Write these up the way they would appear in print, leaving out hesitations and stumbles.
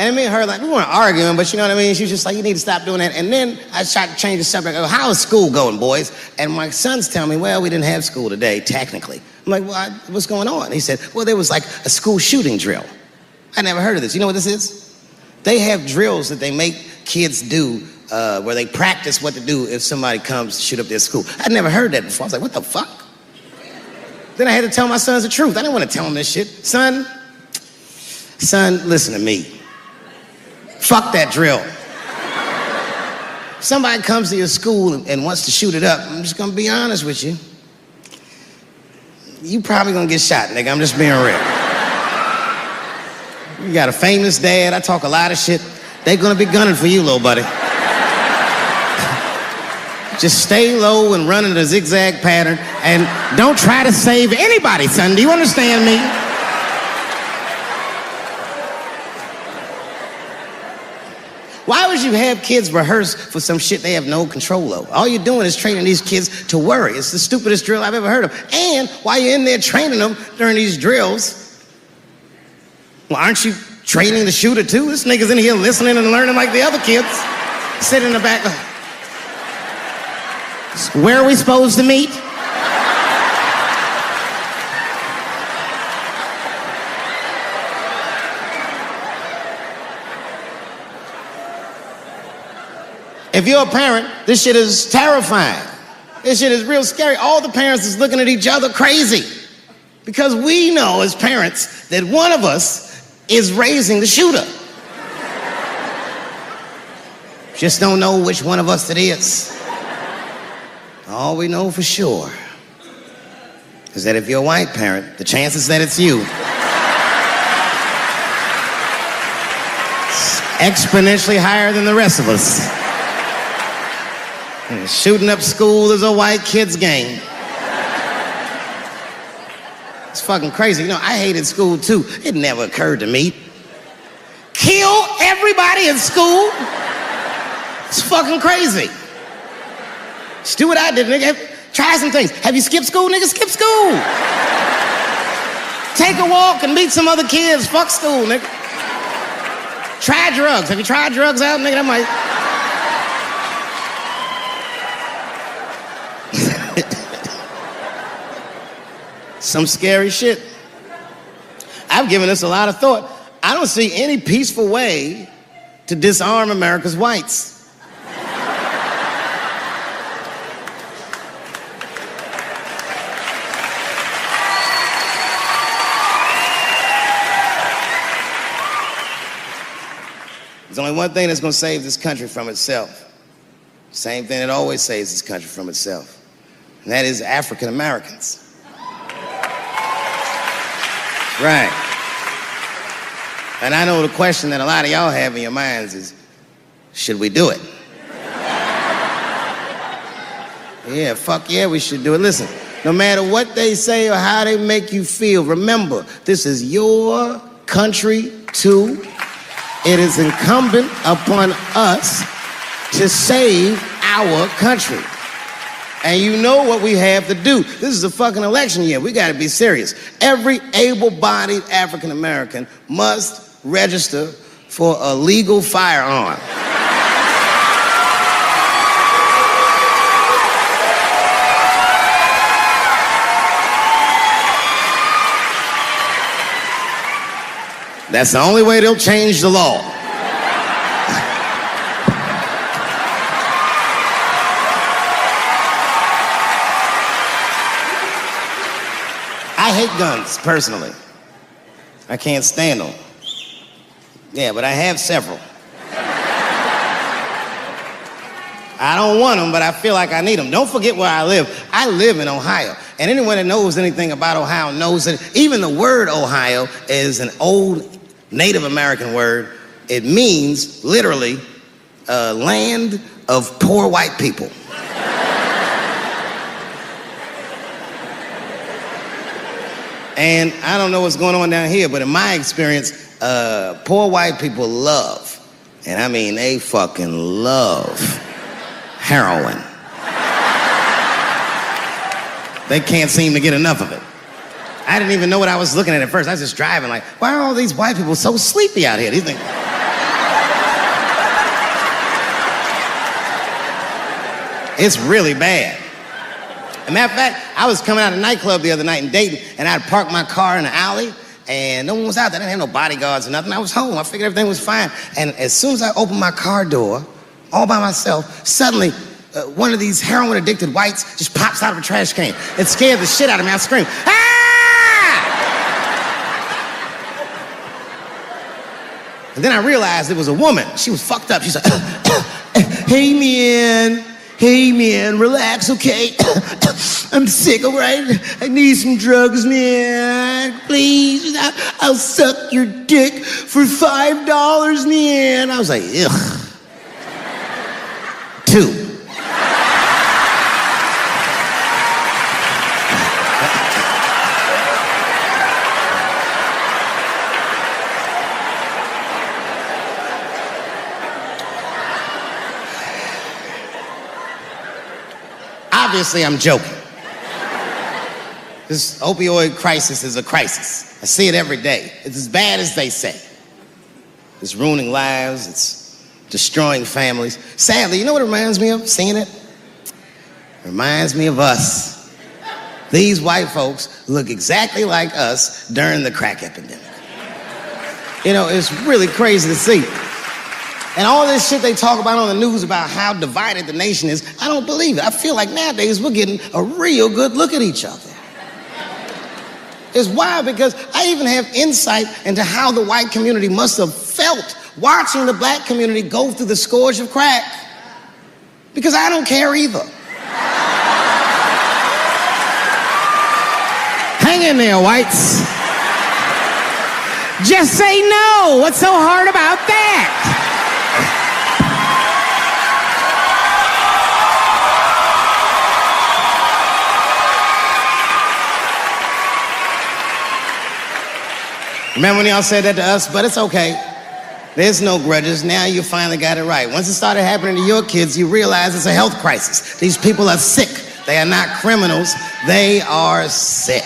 And me and her, like, we weren't arguing, but you know what I mean? She was just like, you need to stop doing that. And then I tried to change the subject. I go, how is school going, boys? And my sons tell me, well, we didn't have school today, technically. I'm like, well, what's going on? He said, well, there was like a school shooting drill. I never heard of this. You know what this is? They have drills that they make kids do where they practice what to do if somebody comes to shoot up their school. I'd never heard that before. I was like, what the fuck? Then I had to tell my sons the truth. I didn't want to tell them this shit. Son, listen to me. Fuck that drill. If somebody comes to your school and wants to shoot it up, I'm just gonna be honest with you. You probably gonna get shot, nigga. I'm just being real. You got a famous dad. I talk a lot of shit. They gonna be gunning for you, little buddy. Just stay low and run in a zigzag pattern and don't try to save anybody, son. Do you understand me? Why would you have kids rehearse for some shit they have no control over? All you're doing is training these kids to worry. It's the stupidest drill I've ever heard of. And while you're in there training them during these drills, well, aren't you training the shooter too? This nigga's in here listening and learning like the other kids. Sit in the back. Where are we supposed to meet? If you're a parent, this shit is terrifying. This shit is real scary. All the parents is looking at each other crazy. Because we know as parents that one of us is raising the shooter. Just don't know which one of us it is. All we know for sure is that if you're a white parent, the chances that it's you is exponentially higher than the rest of us. And shooting up school is a white kid's game. It's fucking crazy. You know, I hated school too. It never occurred to me. Kill everybody in school? It's fucking crazy. Just do what I did, nigga. Try some things. Have you skipped school, nigga? Skip school. Take a walk and meet some other kids. Fuck school, nigga. Try drugs. Have you tried drugs out, nigga? That might... Some scary shit. I've given this a lot of thought. I don't see any peaceful way to disarm America's whites. There's only one thing that's going to save this country from itself. Same thing that always saves this country from itself. And that is African Americans. Right. And I know the question that a lot of y'all have in your minds is, should we do it? Yeah, fuck yeah, we should do it. Listen, no matter what they say or how they make you feel, remember, this is your country too. It is incumbent upon us to save our country. And you know what we have to do. This is a fucking election year. We gotta be serious. Every able-bodied African American must register for a legal firearm. That's the only way they'll change the law. I hate guns, personally. I can't stand them. Yeah, but I have several. I don't want them, but I feel like I need them. Don't forget where I live. I live in Ohio. And anyone that knows anything about Ohio knows that even the word Ohio is an old Native American word. It means, literally, a land of poor white people. And I don't know what's going on down here, but in my experience, poor white people love, and I mean they fucking love, heroin. They can't seem to get enough of it. I didn't even know what I was looking at first. I was just driving like, why are all these white people so sleepy out here? These things... It's really bad. As a matter of fact, I was coming out of a nightclub the other night in Dayton, and I'd parked my car in the alley, and no one was out there. I didn't have no bodyguards or nothing. I was home. I figured everything was fine. And as soon as I opened my car door, all by myself, suddenly one of these heroin-addicted whites just pops out of a trash can. It scared the shit out of me. I screamed, "Ah!" And then I realized it was a woman. She was fucked up. She's like, "Hey, man. Hey, man, relax, okay? I'm sick, all right? I need some drugs, man. Please, I'll suck your dick for $5, man." I was like, ugh. 2. Obviously, I'm joking. This opioid crisis is a crisis. I see it every day. It's as bad as they say. It's ruining lives. It's destroying families. Sadly, you know what it reminds me of, seeing it? It reminds me of us. These white folks look exactly like us during the crack epidemic. You know, it's really crazy to see. And all this shit they talk about on the news about how divided the nation is, I don't believe it. I feel like nowadays we're getting a real good look at each other. It's wild because I even have insight into how the white community must have felt watching the black community go through the scourge of crack. Because I don't care either. Hang in there, whites. Just say no. What's so hard about that? Remember when y'all said that to us? But it's okay. There's no grudges. Now you finally got it right. Once it started happening to your kids, you realize it's a health crisis. These people are sick. They are not criminals. They are sick.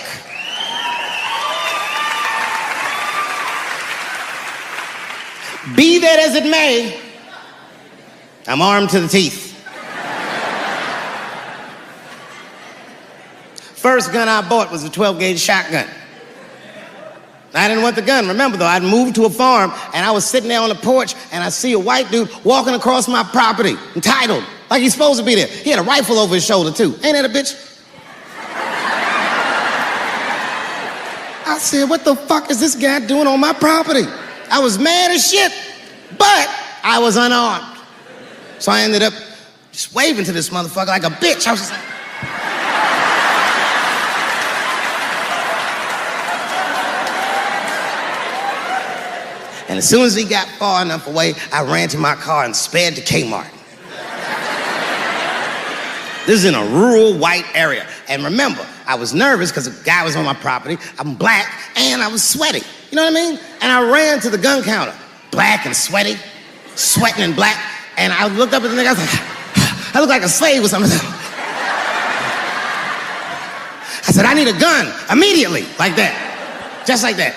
Be that as it may, I'm armed to the teeth. First gun I bought was a 12-gauge shotgun. I didn't want the gun. Remember, though, I'd moved to a farm, and I was sitting there on the porch, and I see a white dude walking across my property, entitled, like he's supposed to be there. He had a rifle over his shoulder, too. Ain't that a bitch? I said, what the fuck is this guy doing on my property? I was mad as shit, but I was unarmed. So I ended up just waving to this motherfucker like a bitch. I was just like... And as soon as he got far enough away, I ran to my car and sped to Kmart. This is in a rural white area. And remember, I was nervous because the guy was on my property. I'm black and I was sweaty. You know what I mean? And I ran to the gun counter, black and sweaty, sweating and black. And I looked up at the nigga, I was like, I look like a slave or something. I said, I need a gun immediately, like that, just like that.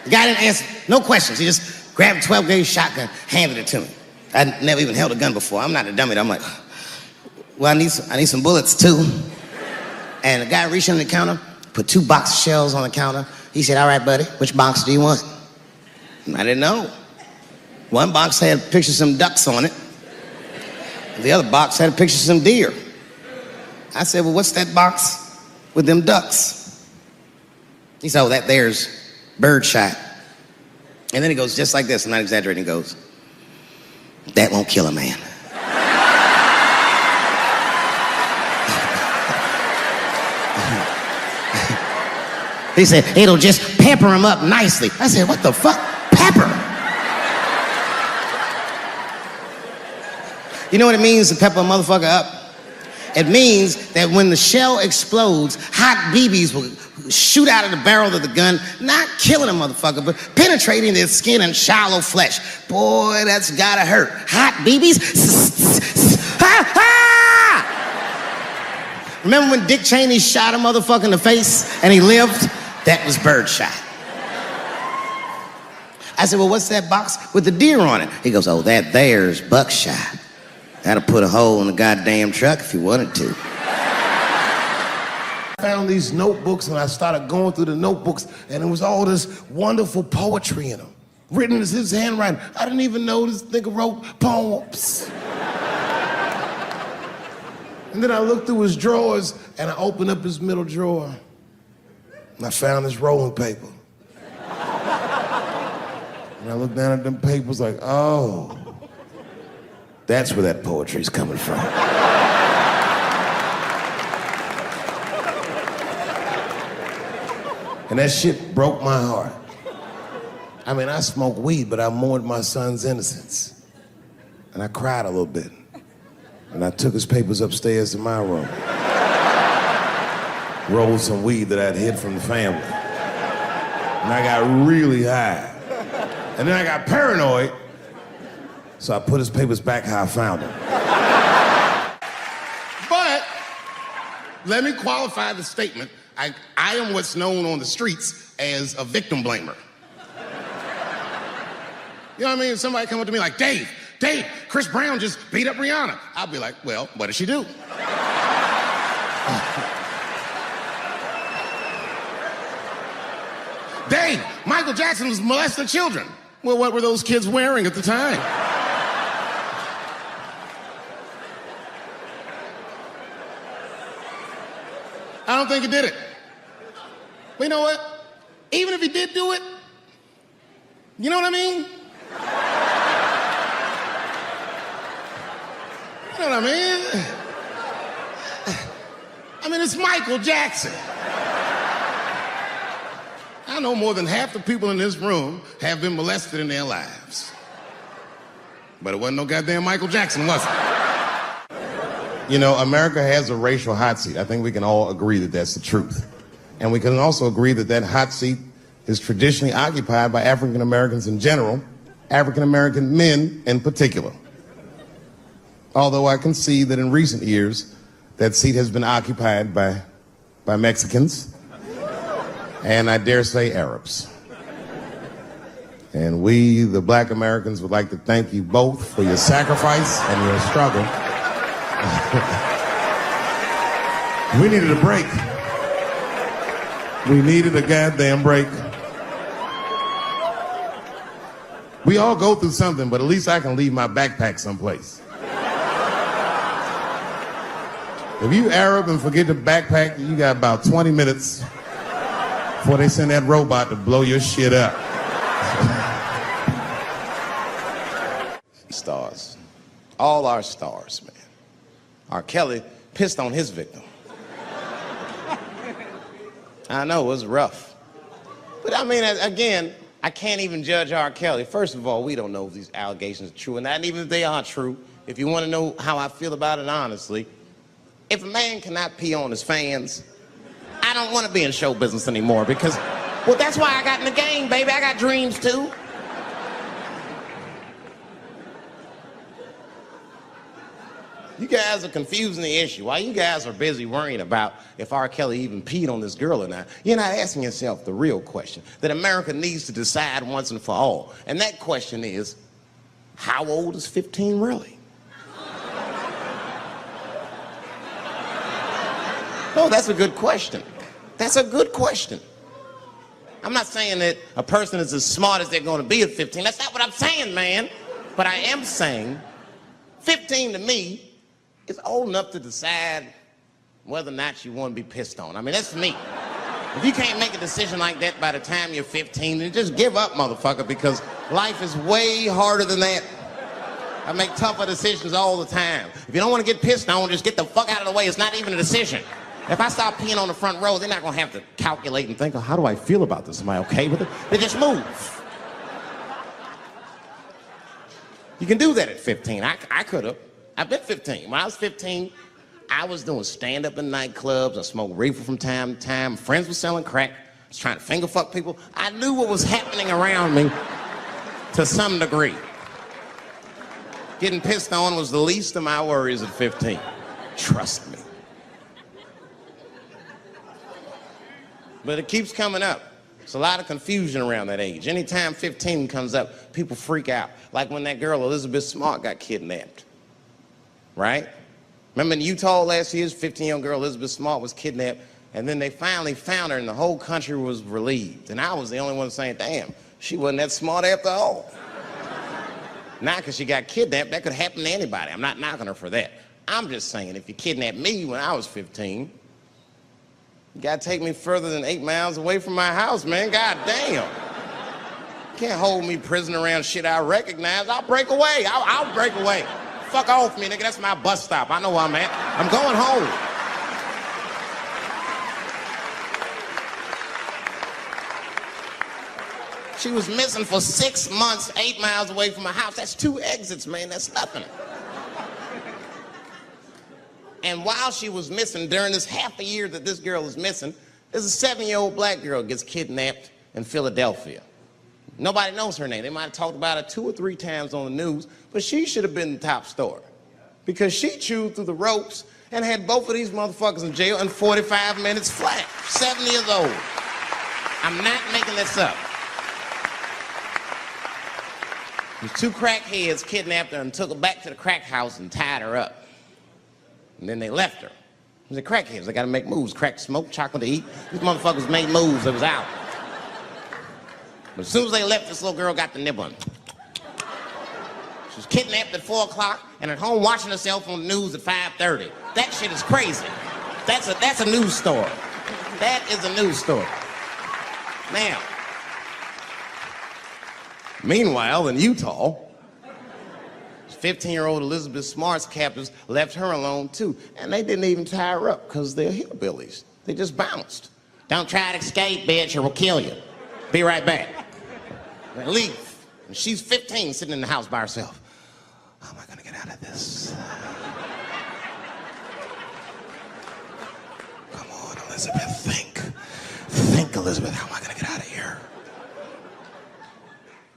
The guy didn't answer, no questions. He just grabbed a 12-gauge shotgun, handed it to me. I'd never even held a gun before. I'm not a dummy. I'm like, well, I need some bullets too. And the guy reached in the counter, put 2 box shells on the counter. He said, all right, buddy, which box do you want? And I didn't know. One box had a picture of some ducks on it. The other box had a picture of some deer. I said, well, what's that box with them ducks? He said, oh, that there's birdshot. And then he goes just like this, I'm not exaggerating, he goes, that won't kill a man. He said, it'll just pepper him up nicely. I said, what the fuck? Pepper? You know what it means to pepper a motherfucker up? It means that when the shell explodes, hot BBs will shoot out of the barrel of the gun, not killing a motherfucker, but penetrating their skin and shallow flesh. Boy, that's gotta hurt. Hot BBs? Ha ha! Remember when Dick Cheney shot a motherfucker in the face and he lived? That was birdshot. I said, well, what's that box with the deer on it? He goes, oh, that there's buckshot. Had to put a hole in the goddamn truck if you wanted to. I found these notebooks and I started going through the notebooks and there was all this wonderful poetry in them. Written in his handwriting. I didn't even know this nigga wrote poems. And then I looked through his drawers and I opened up his middle drawer and I found this rolling paper. And I looked down at them papers like, oh, that's where that poetry's coming from. And that shit broke my heart. I mean, I smoked weed, but I mourned my son's innocence. And I cried a little bit. And I took his papers upstairs to my room. Rolled some weed that I'd hid from the family. And I got really high. And then I got paranoid, so I put his papers back how I found them. But let me qualify the statement. I am what's known on the streets as a victim blamer. You know what I mean? Somebody come up to me like, Dave, Chris Brown just beat up Rihanna. I'll be like, well, what did she do? Dave, Michael Jackson was molesting children. Well, what were those kids wearing at the time? I don't think he did it. But you know what? Even if he did do it, you know what I mean? You know what I mean? I mean, it's Michael Jackson. I know more than half the people in this room have been molested in their lives. But it wasn't no goddamn Michael Jackson, was it? You know, America has a racial hot seat. I think we can all agree that that's the truth. And we can also agree that that hot seat is traditionally occupied by African Americans in general, African American men in particular. Although I can see that in recent years, that seat has been occupied by Mexicans, and I dare say Arabs. And we, the black Americans, would like to thank you both for your sacrifice and your struggle. We needed a break. We needed a goddamn break. We all go through something, but at least I can leave my backpack someplace. If you Arab and forget the backpack, you got about 20 minutes before they send that robot to blow your shit up. Stars. All our stars, man. R. Kelly pissed on his victim. I know, it was rough. But I mean, again, I can't even judge R. Kelly. First of all, we don't know if these allegations are true, and not even if they are true. If you want to know how I feel about it honestly, if a man cannot pee on his fans, I don't want to be in show business anymore because, well, that's why I got in the game, baby. I got dreams too. You guys are confusing the issue. While you guys are busy worrying about if R. Kelly even peed on this girl or not, you're not asking yourself the real question that America needs to decide once and for all. And that question is, how old is 15 really? Oh, that's a good question. That's a good question. I'm not saying that a person is as smart as they're going to be at 15. That's not what I'm saying, man. But I am saying 15 to me is old enough to decide whether or not you want to be pissed on. I mean, that's me. If you can't make a decision like that by the time you're 15, then just give up, motherfucker, because life is way harder than that. I make tougher decisions all the time. If you don't want to get pissed on, just get the fuck out of the way. It's not even a decision. If I start peeing on the front row, they're not going to have to calculate and think, oh, how do I feel about this? Am I okay with it? They just move. You can do that at 15. I could have. I've been 15. When I was 15, I was doing stand-up in nightclubs. I smoked reefer from time to time. Friends were selling crack. I was trying to finger fuck people. I knew what was happening around me to some degree. Getting pissed on was the least of my worries at 15. Trust me. But it keeps coming up. There's a lot of confusion around that age. Anytime 15 comes up, people freak out. Like when that girl, Elizabeth Smart, got kidnapped. right? Remember in Utah last year, 15-year-old girl Elizabeth Smart was kidnapped, and then they finally found her, and the whole country was relieved. And I was the only one saying, damn, she wasn't that smart after all. Now, because she got kidnapped, that could happen to anybody. I'm not knocking her for that. I'm just saying, if you kidnapped me when I was 15, you gotta take me further than 8 miles away from my house, man. God damn. You can't hold me prisoner around shit I recognize. I'll break away. I'll break away. Fuck off me, nigga. That's my bus stop. I know where I'm at. I'm going home. She was missing for 6 months, 8 miles away from my house. That's 2 exits, man. That's nothing. And while she was missing, during this half a year that this girl is missing, there's a 7-year-old black girl gets kidnapped in Philadelphia. Nobody knows her name. They might have talked about her 2 or 3 times on the news, but she should have been the top story because she chewed through the ropes and had both of these motherfuckers in jail in 45 minutes flat. 7 years old. I'm not making this up. These 2 crackheads kidnapped her and took her back to the crack house and tied her up. And then they left her. These are crackheads. They got to make moves. Crack to smoke, chocolate to eat. These motherfuckers made moves. It was out. But as soon as they left, this little girl got the nibbling. She was kidnapped at 4 o'clock and at home watching herself on the news at 5:30. That shit is crazy. That's a news story. That is a news story. Now, meanwhile, in Utah, 15-year-old Elizabeth Smart's captors left her alone, too. And they didn't even tie her up because they're hillbillies. They just bounced. Don't try to escape, bitch, or we'll kill you. Be right back. They leave. And she's 15, sitting in the house by herself. How am I going to get out of this? Come on, Elizabeth, think. Think, Elizabeth, how am I going to get out of here?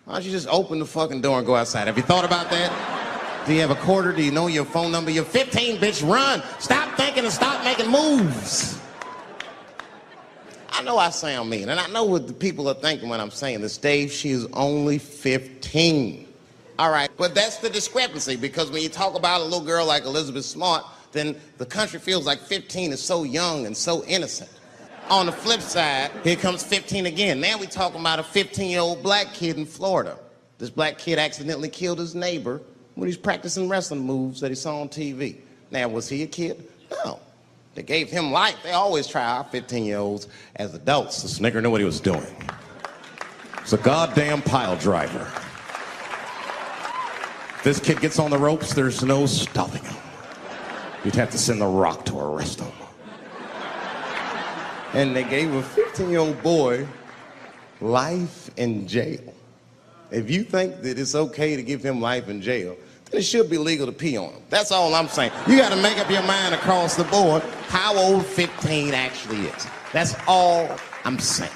Why don't you just open the fucking door and go outside? Have you thought about that? Do you have a quarter? Do you know your phone number? You're 15, bitch, run. Stop thinking and stop making moves. I know I sound mean, and I know what the people are thinking when I'm saying this. Dave, she is only 15. All right, but that's the discrepancy, because when you talk about a little girl like Elizabeth Smart, then the country feels like 15 is so young and so innocent. On the flip side, here comes 15 again. Now we're talking about a 15-year-old black kid in Florida. This black kid accidentally killed his neighbor when he's practicing wrestling moves that he saw on TV. Now, was he a kid? No. They gave him life. They always try our 15-year-olds as adults. This nigger knew what he was doing. It's a goddamn pile driver. If this kid gets on the ropes, there's no stopping him. You'd have to send the Rock to arrest him. And they gave a 15-year-old boy life in jail. If you think that it's okay to give him life in jail, then it should be legal to pee on him. That's all I'm saying. You got to make up your mind across the board how old 15 actually is. That's all I'm saying.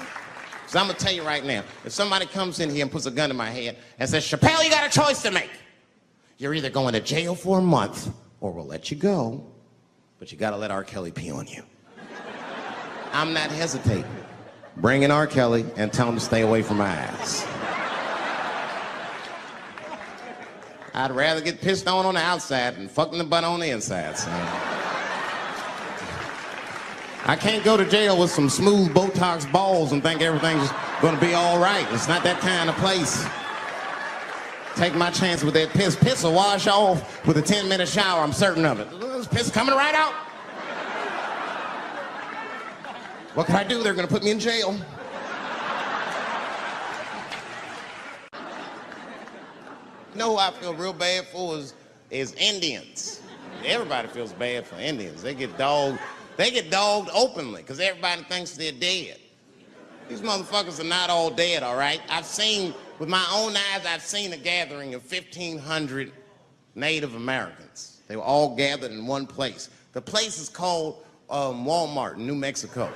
So I'm going to tell you right now, if somebody comes in here and puts a gun in my head and says, Chappelle, you got a choice to make. You're either going to jail for a month or we'll let you go, but you got to let R. Kelly pee on you. I'm not hesitating. Bring in R. Kelly and tell him to stay away from my ass. I'd rather get pissed on the outside than fucking the butt on the inside, son. I can't go to jail with some smooth Botox balls and think everything's gonna be all right. It's not that kind of place. Take my chance with that piss. Piss will wash off with a 10-minute shower, I'm certain of it. This piss coming right out. What can I do? They're gonna put me in jail. You know who I feel real bad for is Indians. Everybody feels bad for Indians. They get dogged openly because everybody thinks they're dead. These motherfuckers are not all dead, all right? With my own eyes, I've seen a gathering of 1,500 Native Americans. They were all gathered in one place. The place is called Walmart in New Mexico.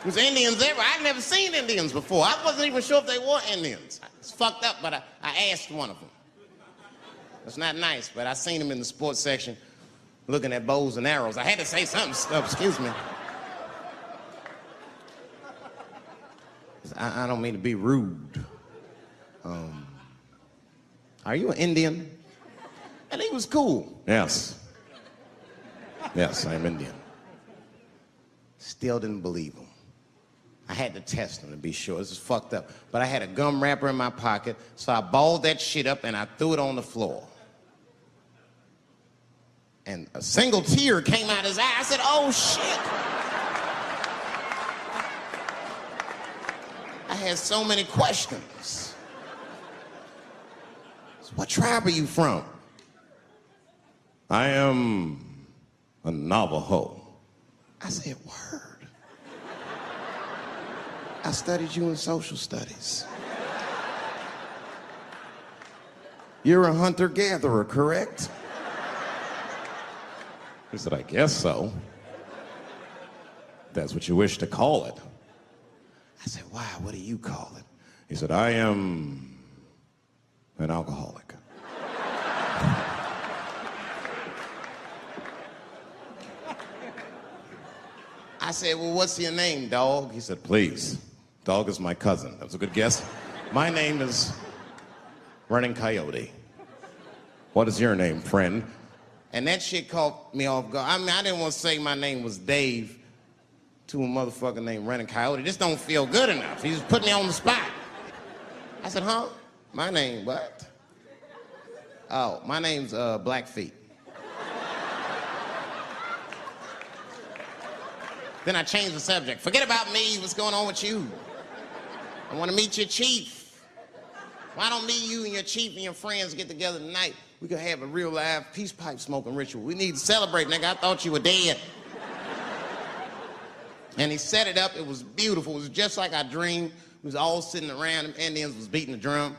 There's Indians everywhere. I've never seen Indians before. I wasn't even sure if they were Indians. It's fucked up, but I asked one of them. It's not nice, but I seen him in the sports section looking at bows and arrows. I had to say something. Excuse me. I don't mean to be rude. are you an Indian? And he was cool. Yes. Yes, I'm Indian. Still didn't believe him. I had to test him to be sure. This is fucked up. But I had a gum wrapper in my pocket, so I balled that shit up and I threw it on the floor. And a single tear came out his eye. I said, oh, shit. I had so many questions. So what tribe are you from? I am a Navajo. I said, word. I studied you in social studies. You're a hunter-gatherer, correct? He said, I guess so. That's what you wish to call it. I said, why? What do you call it? He said, I am an alcoholic. I said, well, what's your name, dog? He said, please. Dog is my cousin. That was a good guess. My name is Running Coyote. What is your name, friend? And that shit caught me off guard. I mean, I didn't want to say my name was Dave to a motherfucker named Running Coyote. This don't feel good enough. He just put me on the spot. I said, huh? My name, what? Oh, my name's Blackfeet. Then I changed the subject. Forget about me. What's going on with you? I want to meet your chief. Why don't me, you, and your chief and your friends get together tonight? We could have a real live peace pipe smoking ritual. We need to celebrate, nigga. I thought you were dead. And he set it up. It was beautiful. It was just like I dreamed. We was all sitting around. Them Indians was beating the drum.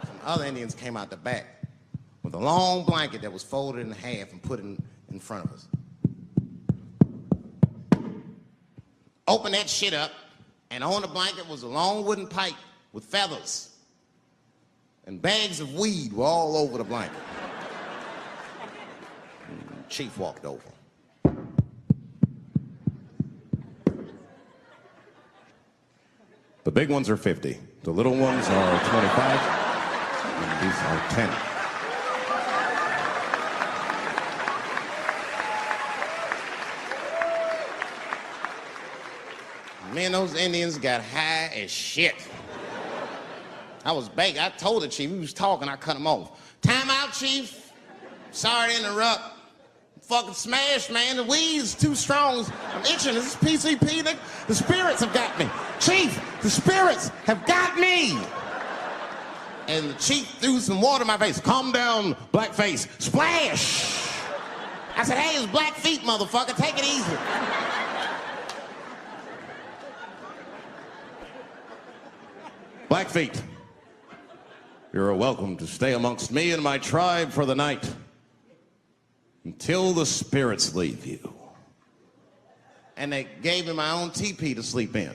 Some other Indians came out the back with a long blanket that was folded in half and put in front of us. Opened that shit up, and on the blanket was a long wooden pipe with feathers. And bags of weed were all over the blanket. And Chief walked over. The big ones are 50. The little ones are 25. And these are 10. Me and those Indians got high as shit. I was baked. I told the chief, we was talking, I cut him off. Time out, chief. Sorry to interrupt. Fucking smashed, man. The weed's too strong. I'm itching. This is PCP. The spirits have got me. Chief, the spirits have got me. And the chief threw some water in my face. Calm down, blackface. Splash. I said, hey, it's Blackfeet, motherfucker. Take it easy. Blackfeet, you're welcome to stay amongst me and my tribe for the night until the spirits leave you. And they gave me my own teepee to sleep in,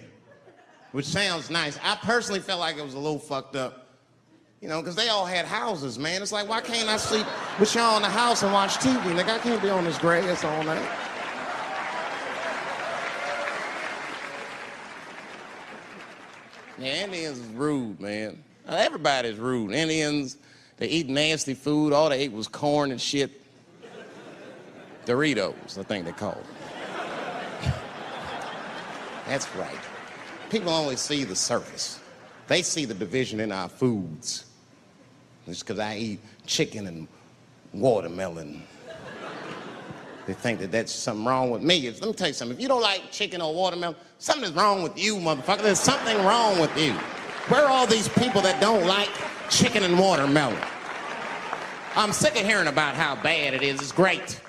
which sounds nice. I personally felt like it was a little fucked up, you know, because they all had houses, man. It's like, why can't I sleep with y'all in the house and watch TV? Nigga, I can't be on this grass all night. Yeah, Indians is rude, man. Everybody's rude. Indians, they eat nasty food. All they ate was corn and shit. Doritos, I think they call them. That's right. People only see the surface. They see the division in our foods. Just because I eat chicken and watermelon. They think that that's something wrong with me. Let me tell you something. If you don't like chicken or watermelon, something is wrong with you, motherfucker. There's something wrong with you. Where are all these people that don't like chicken and watermelon? I'm sick of hearing about how bad it is. It's great.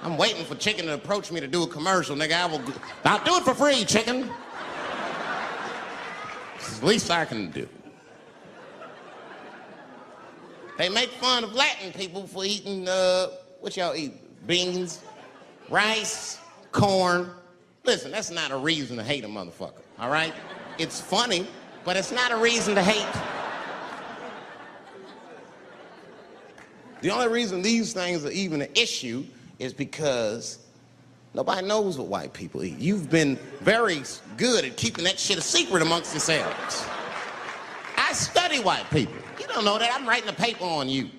I'm waiting for chicken to approach me to do a commercial, nigga. I'll do it for free, chicken. It's the least I can do. They make fun of Latin people for eating, what y'all eat? Beans, rice, corn. Listen, that's not a reason to hate a motherfucker, all right? It's funny, but it's not a reason to hate. The only reason these things are even an issue is because Nobody knows what white people eat. You've been very good at keeping that shit a secret amongst yourselves. I study white people. You don't know that. I'm writing a paper on you.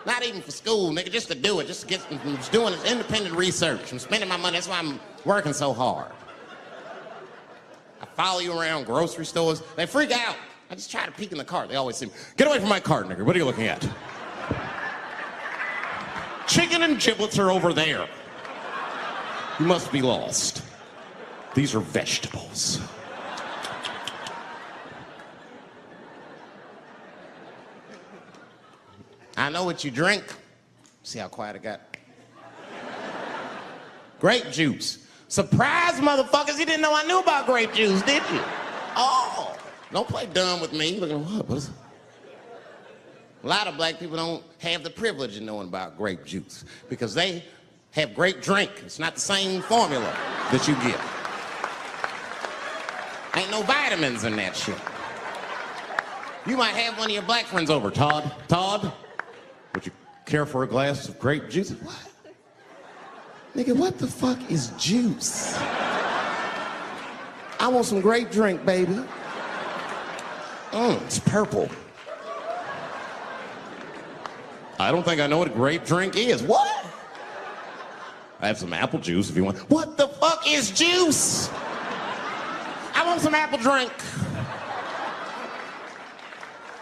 Not even for school, nigga, just to do it. I'm just doing this independent research. I'm spending my money. That's why I'm working so hard. I follow you around grocery stores. They freak out. I just try to peek in the cart. They always say, get away from my cart, nigga. What are you looking at? Chicken and giblets are over there. You must be lost. These are vegetables. I know what you drink. See how quiet it got? Grape juice. Surprise, motherfuckers, you didn't know I knew about grape juice, did you? Oh, don't play dumb with me. Look at what is it? A lot of black people don't have the privilege of knowing about grape juice because they have grape drink. It's not the same formula that you get. Ain't no vitamins in that shit. You might have one of your black friends over. Todd, would you care for a glass of grape juice? What? Nigga, what the fuck is juice? I want some grape drink, baby. It's purple. I don't think I know what a grape drink is. What? I have some apple juice if you want. What the fuck is juice? I want some apple drink.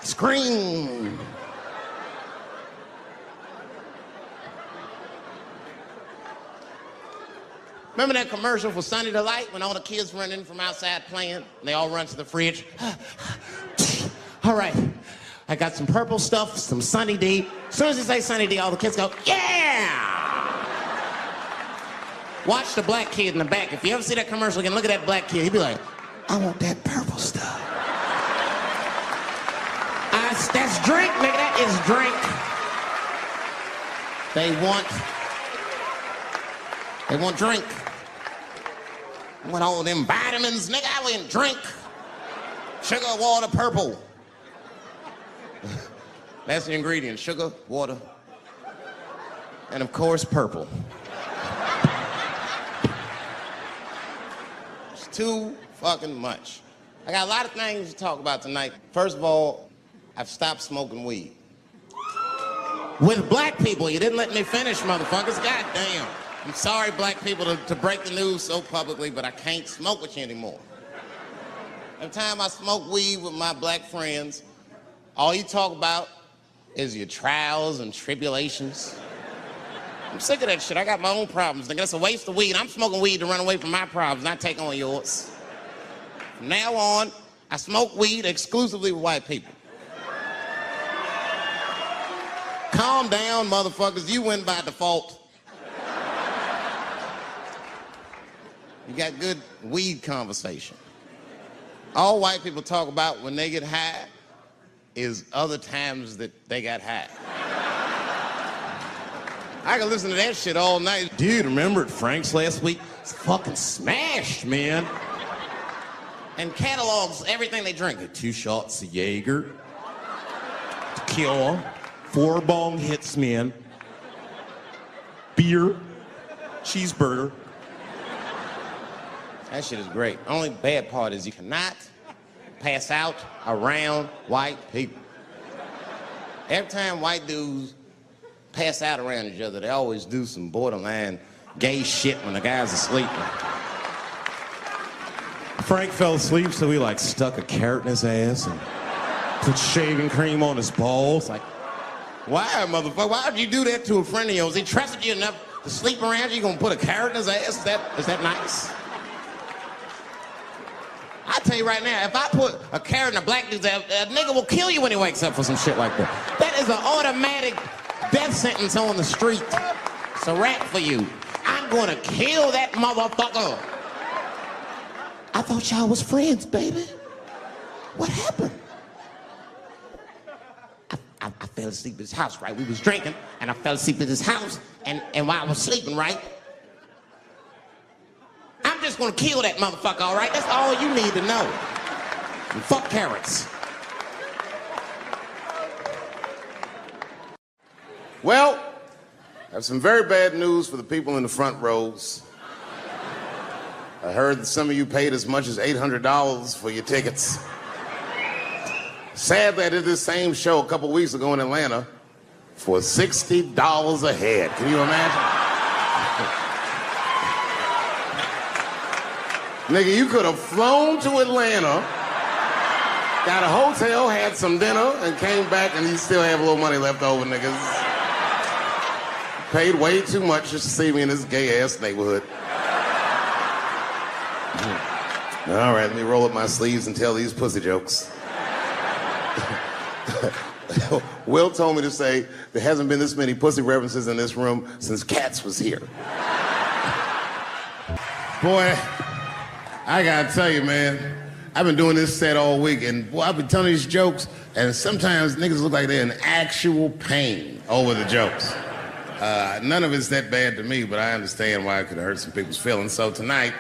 Scream. Remember that commercial for Sunny Delight when all the kids run in from outside playing and they all run to the fridge? All right, I got some purple stuff, some Sunny D. As soon as you say Sunny D, all the kids go, yeah! Watch the black kid in the back. If you ever see that commercial again, look at that black kid. He'd be like, I want that purple stuff. That's drink, nigga, that is drink. They want drink. I want all them vitamins, nigga, I want drink. Sugar, water, purple. That's the ingredient, sugar, water, and of course, purple. It's too fucking much. I got a lot of things to talk about tonight. First of all, I've stopped smoking weed. With black people, you didn't let me finish, motherfuckers. God damn. I'm sorry, black people, to break the news so publicly, but I can't smoke with you anymore. Every time I smoke weed with my black friends, all you talk about is your trials and tribulations. I'm sick of that shit. I got my own problems. Nigga, that's a waste of weed. I'm smoking weed to run away from my problems, not take on yours. From now on, I smoke weed exclusively with white people. Calm down, motherfuckers. You win by default. You got good weed conversation. All white people talk about when they get high is other times that they got high. I can listen to that shit all night. Dude, remember at Frank's last week? It's fucking smashed, man. And catalogs everything they drink. 2 shots of Jaeger, tequila, 4 bong hits, man, beer, cheeseburger. That shit is great. Only bad part is you cannot pass out around white people. Every time white dudes pass out around each other, they always do some borderline gay shit when the guy's asleep. Frank fell asleep, so we stuck a carrot in his ass and put shaving cream on his balls. Why, motherfucker? Why would you do that to a friend of yours? He trusted you enough to sleep around you, you gonna put a carrot in his ass? Is that nice? I tell you right now, if I put a carrot in a black dude's ass, a nigga will kill you when he wakes up for some shit like that. That is an automatic death sentence on the street. It's a rap for you. I'm gonna kill that motherfucker. I thought y'all was friends, baby. What happened? I fell asleep at his house, right? We was drinking, and I fell asleep at his house, and while I was sleeping, right? I'm just gonna kill that motherfucker, all right? That's all you need to know. And fuck carrots. Well, I have some very bad news for the people in the front rows. I heard that some of you paid as much as $800 for your tickets. Sadly, I did this same show a couple weeks ago in Atlanta for $60 a head. Can you imagine? Nigga, you could have flown to Atlanta, got a hotel, had some dinner, and came back, and you still have a little money left over, niggas. Paid way too much just to see me in this gay-ass neighborhood. All right, let me roll up my sleeves and tell these pussy jokes. Will told me to say there hasn't been this many pussy references in this room since Cats was here. Boy, I gotta tell you, man, I've been doing this set all week, and boy, I've been telling these jokes, and sometimes niggas look like they're in actual pain over the jokes. None of it's that bad to me, but I understand why it could hurt some people's feelings. So tonight,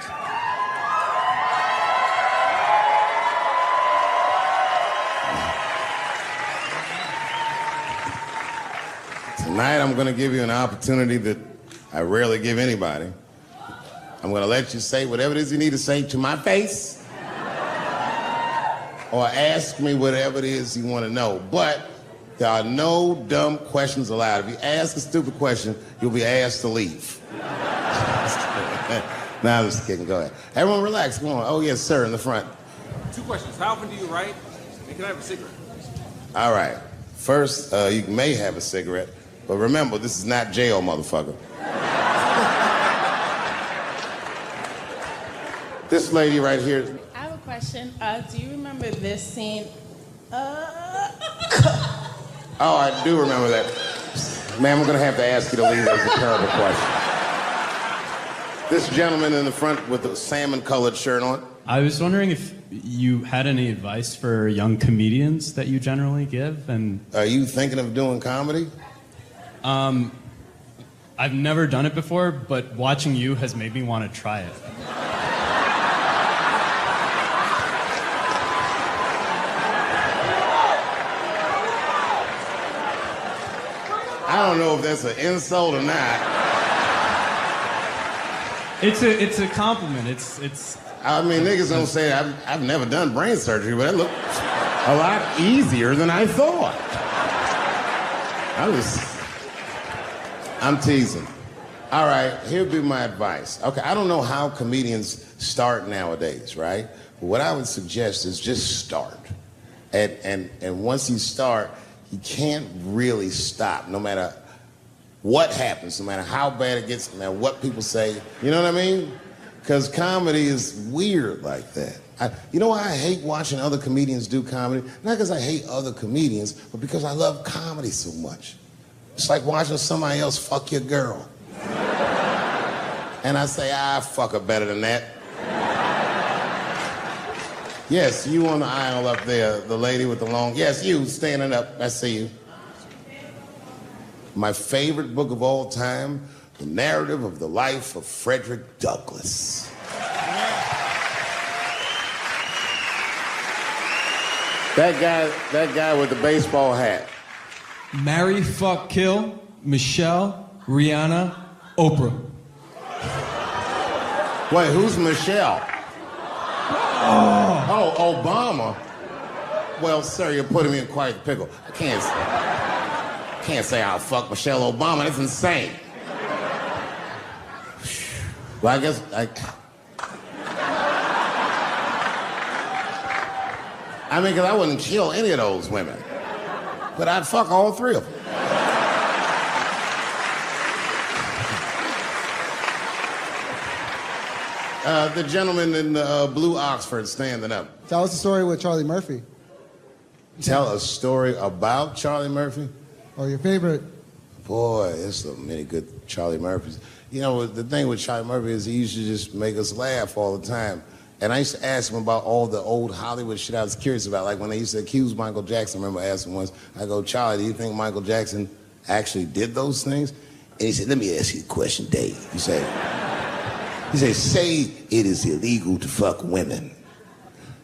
I'm gonna give you an opportunity that I rarely give anybody. I'm gonna let you say whatever it is you need to say to my face, or ask me whatever it is you wanna know. But there are no dumb questions allowed. If you ask a stupid question, you'll be asked to leave. Nah, I'm just kidding, go ahead. Everyone relax, come on. Oh yes, sir, in the front. 2 questions, how often do you write, and can I have a cigarette? All right, first, you may have a cigarette, but remember, this is not jail, motherfucker. This lady right here. I have a question. Do you remember this scene? Oh, I do remember that. Ma'am, I'm gonna have to ask you to leave. That's a terrible question. This gentleman in the front with the salmon-colored shirt on. I was wondering if you had any advice for young comedians that you generally give, and... Are you thinking of doing comedy? I've never done it before, but watching you has made me want to try it. I don't know if that's an insult or not. It's a compliment. It's. I mean, niggas don't say I've never done brain surgery, but it looked a lot easier than I thought. I'm teasing. All right, here'll be my advice. Okay, I don't know how comedians start nowadays, right? But what I would suggest is just start. And once you start, you can't really stop, no matter what happens, no matter how bad it gets, no matter what people say. You know what I mean? Because comedy is weird like that. You know why I hate watching other comedians do comedy? Not because I hate other comedians, but because I love comedy so much. It's like watching somebody else fuck your girl. And I say, fuck her better than that. Yes, you on the aisle up there, the lady with the long... Yes, you, standing up. I see you. My favorite book of all time, The Narrative of the Life of Frederick Douglass. That guy with the baseball hat. Marry, fuck, kill, Michelle, Rihanna, Oprah. Wait, who's Michelle? Oh, Obama. Well, sir, you're putting me in quite a pickle. I can't say I'll fuck Michelle Obama. That's insane. Well, I guess because I wouldn't kill any of those women. But I'd fuck all three of them. The gentleman in the blue Oxford standing up. Tell us a story with Charlie Murphy. Tell a story about Charlie Murphy? Or your favorite. Boy, there's so many good Charlie Murphys. You know, the thing with Charlie Murphy is he used to just make us laugh all the time. And I used to ask him about all the old Hollywood shit I was curious about. Like when they used to accuse Michael Jackson, I remember asking once, I go, Charlie, do you think Michael Jackson actually did those things? And he said, let me ask you a question, Dave. He said, say it is illegal to fuck women.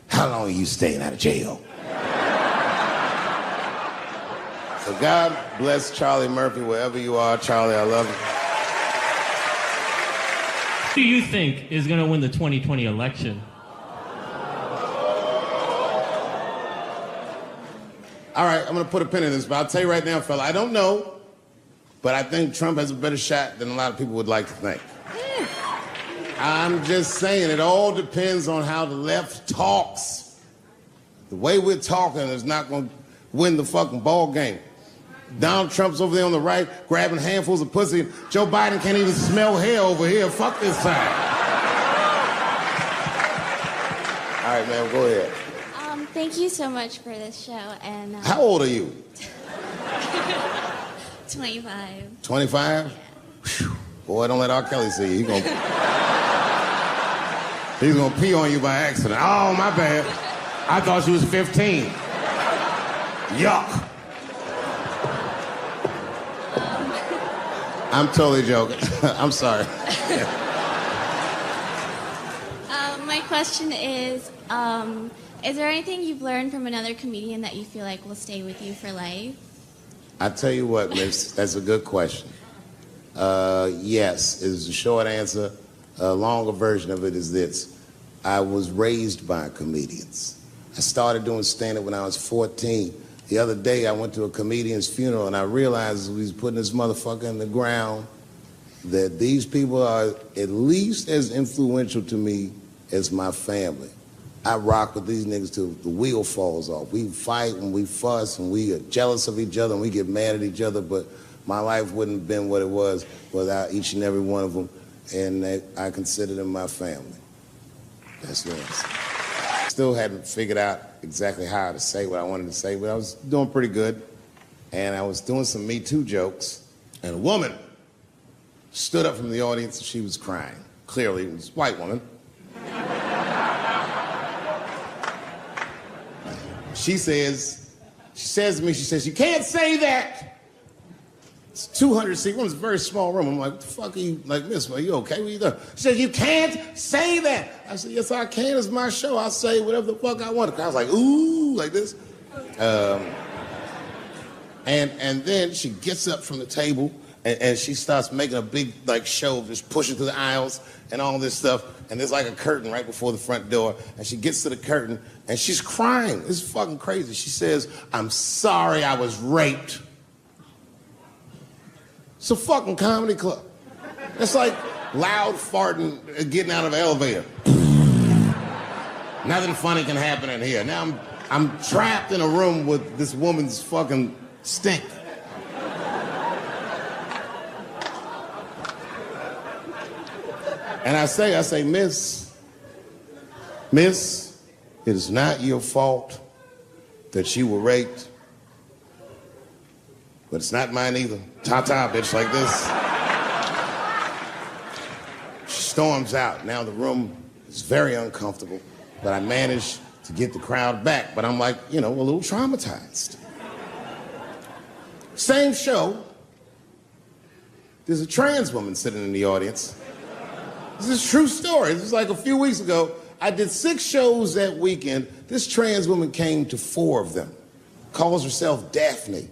How long are you staying out of jail? But God bless Charlie Murphy, wherever you are. Charlie, I love you. Who do you think is going to win the 2020 election? All right, I'm going to put a pin in this, but I'll tell you right now, fella, I don't know, but I think Trump has a better shot than a lot of people would like to think. I'm just saying, it all depends on how the left talks. The way we're talking is not going to win the fucking ball game. Donald Trump's over there on the right, grabbing handfuls of pussy. Joe Biden can't even smell hair over here. Fuck this side. All right, man, go ahead. Thank you so much for this show. And How old are you? 25. 25? Yeah. Boy, don't let R. Kelly see you. He's gonna pee on you by accident. Oh, my bad. I thought she was 15. Yuck. I'm totally joking. I'm sorry. My question is there anything you've learned from another comedian that you feel like will stay with you for life? I tell you what, miss, that's a good question. Yes, is the short answer. A longer version of it is this. I was raised by comedians. I started doing stand-up when I was 14. The other day, I went to a comedian's funeral, and I realized as we was putting this motherfucker in the ground that these people are at least as influential to me as my family. I rock with these niggas till the wheel falls off. We fight and we fuss and we are jealous of each other and we get mad at each other, but my life wouldn't have been what it was without each and every one of them, and I consider them my family. That's the answer. Still hadn't figured out exactly how to say what I wanted to say, but I was doing pretty good, and I was doing some Me Too jokes, and a woman stood up from the audience and she was crying. Clearly, it was a white woman. She says to me, you can't say that. It's 200 seat room, it's a very small room. I'm like, what the fuck are you, like, miss, are you okay? What are you doing? She said, you can't say that. I said, yes, I can, it's my show. I'll say whatever the fuck I want. The crowd's like, ooh, like this. And then she gets up from the table and she starts making a big, like, show, just pushing through the aisles and all this stuff. And there's like a curtain right before the front door. And she gets to the curtain and she's crying. It's fucking crazy. She says, I'm sorry I was raped. It's a fucking comedy club. It's like loud farting getting out of an elevator. Nothing funny can happen in here. Now I'm trapped in a room with this woman's fucking stink. And I say, miss, it is not your fault that you were raped, but it's not mine either. Ta-ta, bitch, like this. She storms out. Now the room is very uncomfortable, but I managed to get the crowd back, but I'm like, a little traumatized. Same show, there's a trans woman sitting in the audience. This is a true story. This was like a few weeks ago. I did 6 shows that weekend. This trans woman came to 4 of them. Calls herself Daphne.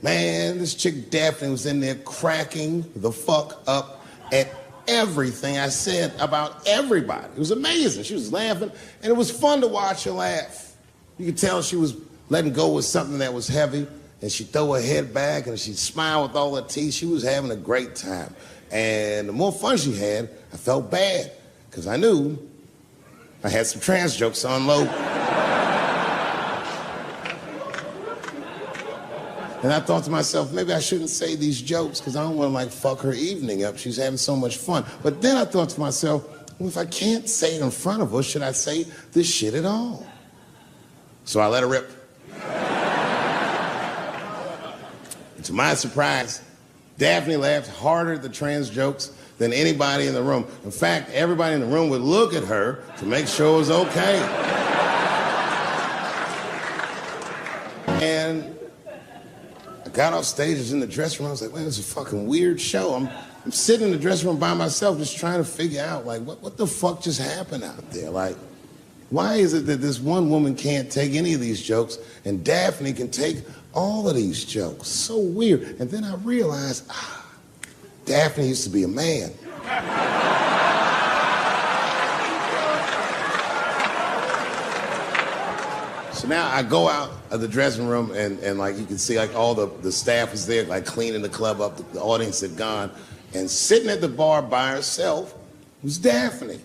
Man, this chick Daphne was in there cracking the fuck up at everything I said about everybody. It was amazing. She was laughing, and it was fun to watch her laugh. You could tell she was letting go with something that was heavy, and she'd throw her head back, and she'd smile with all her teeth. She was having a great time. And the more fun she had, I felt bad, because I knew I had some trans jokes to unload. And I thought to myself, maybe I shouldn't say these jokes, because I don't want to, like, fuck her evening up. She's having so much fun. But then I thought to myself, well, if I can't say it in front of her, should I say this shit at all? So I let her rip. And to my surprise, Daphne laughed harder at the trans jokes than anybody in the room. In fact, everybody in the room would look at her to make sure it was okay. And I got off stage, I was in the dressing room, I was like, man, this is a fucking weird show. I'm sitting in the dressing room by myself just trying to figure out, like, what the fuck just happened out there? Like, why is it that this one woman can't take any of these jokes and Daphne can take all of these jokes, so weird. And then I realized, Daphne used to be a man. So now I go out of the dressing room and like you can see like all the staff was there like cleaning the club up, the audience had gone, and sitting at the bar by herself was Daphne.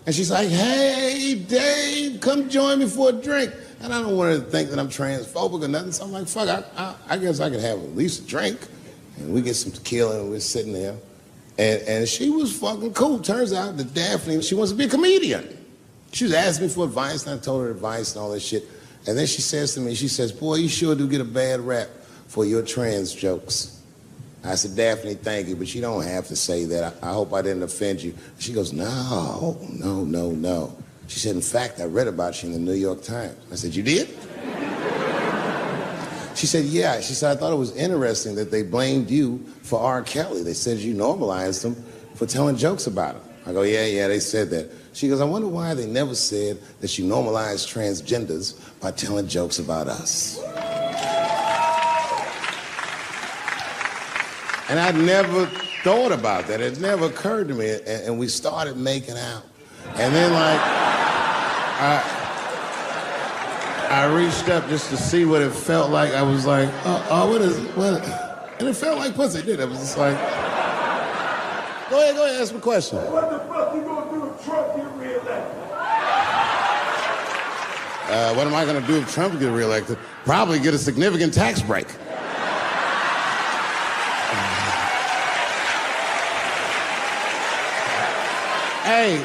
And she's like, hey, Dave, come join me for a drink. And I don't want her to think that I'm transphobic or nothing, so I'm like, fuck, I guess I could have at least a drink. And we get some tequila and we're sitting there. And she was fucking cool. Turns out that Daphne, she wants to be a comedian. She was asking me for advice, and I told her advice and all that shit. And then she says to me, she says, boy, you sure do get a bad rap for your trans jokes. I said, Daphne, thank you, but you don't have to say that. I hope I didn't offend you. She goes, no. She said, in fact, I read about you in the New York Times. I said, you did? She said, yeah. She said, I thought it was interesting that they blamed you for R. Kelly. They said you normalized him for telling jokes about him. I go, yeah, they said that. She goes, I wonder why they never said that you normalized transgenders by telling jokes about us. And I'd never thought about that. It never occurred to me. And we started making out. And then like, I reached up just to see what it felt like. I was like, what? And it felt like pussy, did it? I was just like, go ahead, ask me a question. What the fuck you gonna do if Trump get reelected? What am I gonna do if Trump gets reelected? Probably get a significant tax break. Hey,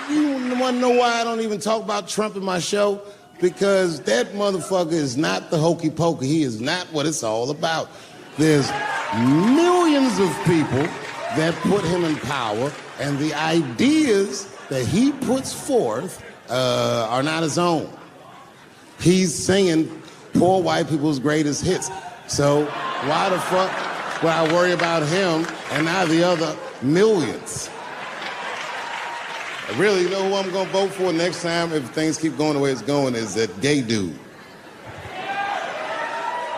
you wanna know why I don't even talk about Trump in my show? Because that motherfucker is not the hokey pokey. He is not what it's all about. There's millions of people that put him in power, and the ideas that he puts forth are not his own. He's singing poor white people's greatest hits. So why the fuck would I worry about him and not the other millions? I really know who I'm gonna vote for next time if things keep going the way it's going is that gay dude.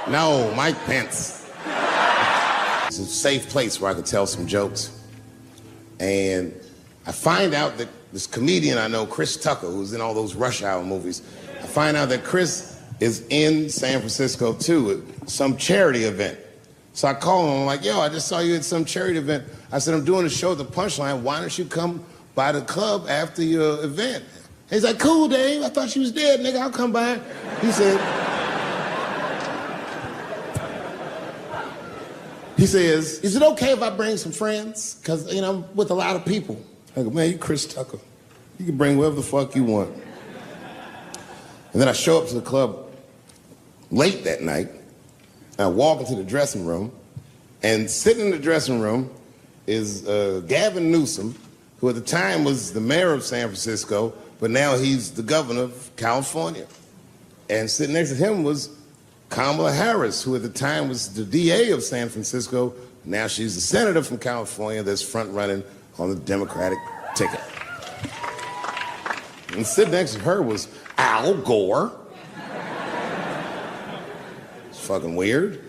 No, Mike Pence. It's a safe place where I could tell some jokes. And I find out that this comedian I know, Chris Tucker, who's in all those Rush Hour movies, I find out that Chris is in San Francisco too at some charity event. So I call him, I'm like, yo, I just saw you at some charity event. I said, I'm doing a show at the Punchline. Why don't you come by the club after your event? He's like, cool, Dave. I thought you was dead, nigga. I'll come by. He says, is it okay if I bring some friends? Because, you know, I'm with a lot of people. I go, man, you Chris Tucker. You can bring whoever the fuck you want. And then I show up to the club late that night. And I walk into the dressing room. And sitting in the dressing room is Gavin Newsom, who at the time was the mayor of San Francisco, but now he's the governor of California. And sitting next to him was Kamala Harris, who at the time was the DA of San Francisco. Now she's the senator from California that's front-running on the Democratic ticket. And sitting next to her was Al Gore. It's fucking weird.